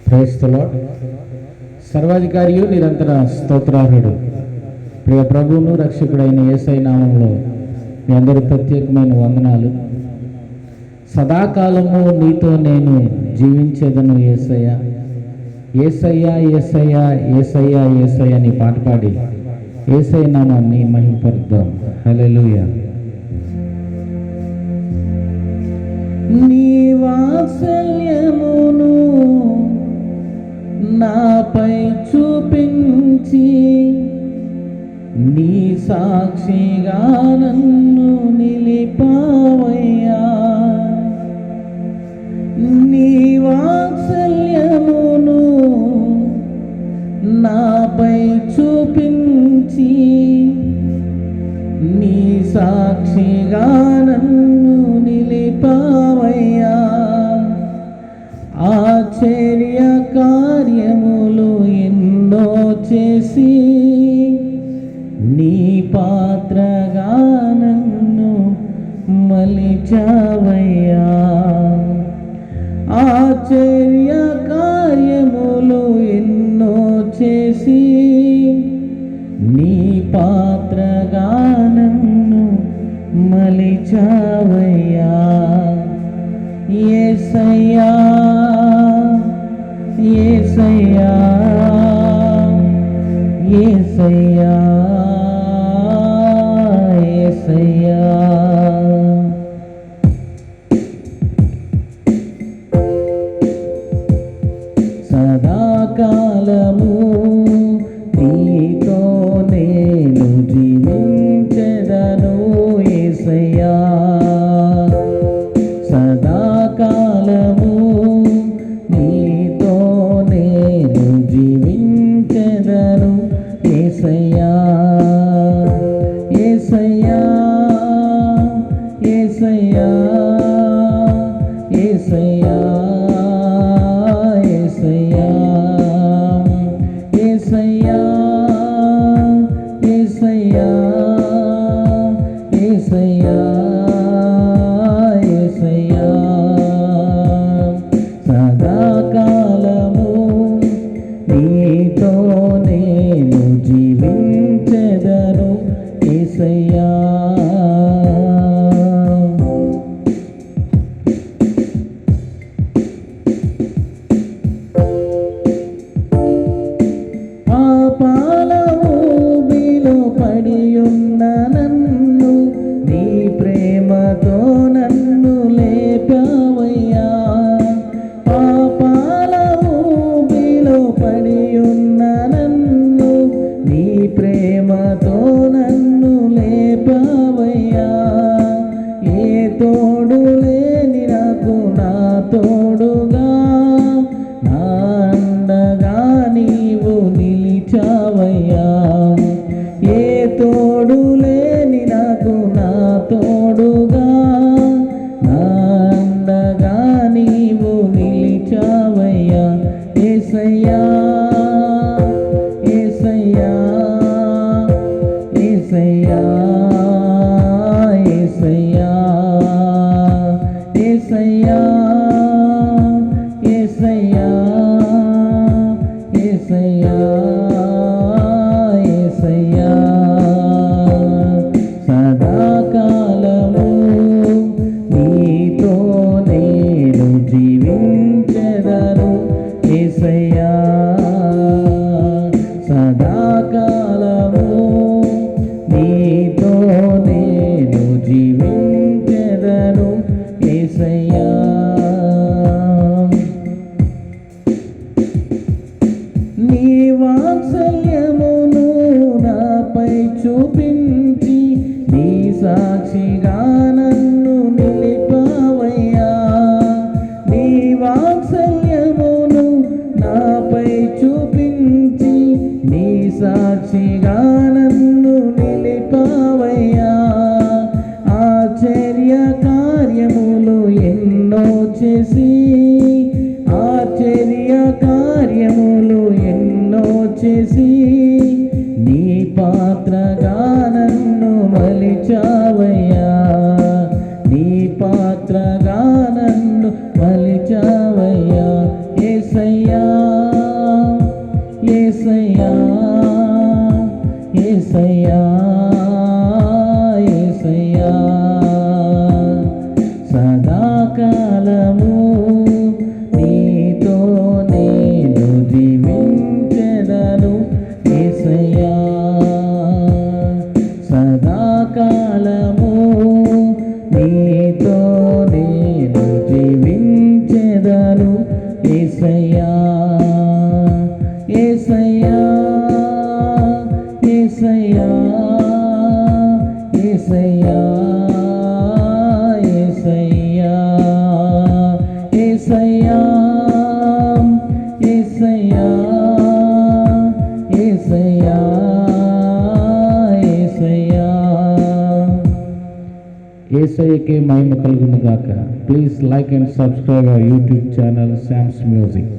Praise the lord. సర్వాధికారియు నిరంతర స్తోత్రార్హుడు ప్రియ ప్రభువును రక్షకుడైన యేసయ్య నామములో మీ అందరూ ప్రత్యేకమైన వందనాలు. సదాకాలము నీతో నేను జీవించేదను యేసయ్య, యేసయ్య యేసయ్య యేసయ్య యేసయ్య అని పాట పాడి యేసయ్య నామాన్ని మహిమపరుద్దాం. హల్లెలూయా. నీ వాత్సల్యమును నాపై చూపించి నీ సాక్షిగా నన్ను నిలిపావయ్యా. నీ వాత్సల్యమును నాపై చూపించి నీ సాక్షిగా నన్ను నిలిపావయ్యా. ఆశ్చర్య కార్యములు ఎన్నో చేసి నీ పాత్రగా నన్ను మలిచావయ్యా. ఆశ్చర్య కార్యములు ఎన్నో చేసి నీ పాత్రగా నన్ను మలిచావయ్యా. యేసయ్యా యేసయ్యా యేసయ్యా యేసయ్యా. సదాకాలము నీతో నేను జీవించెదను యేసయ్యా. సదాకాలము నీతో నేను జీవించెదను యేసయ్యా. యేసయ్యా యేసయ్యా యేసయ్యా యేసయ్యా యేసయ్యా యేసయ్యా యేసయ్యా యేసయ్యా. సదాకాలము నీతో నేను జీవించెదను యేసయ్యా. పాపాల ఊబిలో పడియున్న నన్ను నీ ప్రేమతో నన్ను లేపావయ్యా. పాపాల ఊబిలో పడియున్న నన్ను నీ ప్రేమతో నన్ను లేపావయ్యా. ఏ తోడు లేని నాకు నా తోడుగా నా అండగా నీవు నిలిచావయ్యా. ఏ తోడు లేని నాకు నా తోడుగా నా అండగా నీవు నిలిచావయ్యా. యేసయ్యా యేసయ్యా యేసయ్యా యేసయ్యా యేసయ్యా యేసయ్యా యేసయ్యా యేసయ్యా. సదాకాలము నీతో నేను జీవించెదను యేసయ్యా. సదాకాలము నీతో నేను జీవించెదను యేసయ్యా. నీ వాత్సల్యమును నాపై చూపించి నీ సాక్షిగా నన్ను నిలిపావయ్యా. నీ వాత్సల్యమును నాపై చూపించి నీ సాక్షిగా నన్ను నిలిపావయ్యా. ఆశ్చర్య కార్యములు ఎన్నో చేసి ఆశ్చర్య కార్యములు ఎన్నో చేసి నీ పాత్రగా నన్ను మలిచావయ్యా. నీ పాత్రగా నన్ను మలిచావయ్యా. యేసయ్యా యేసయ్యా యేసయ్యా యేసయ్యా యేసయ్యా యేసయ్యా యేసయ్యా యేసయ్యా యేసయ్యా యేసయ్యా యేసయ్యకే మహిమ కలుగును గాక. Please like and subscribe our YouTube channel Sam's music.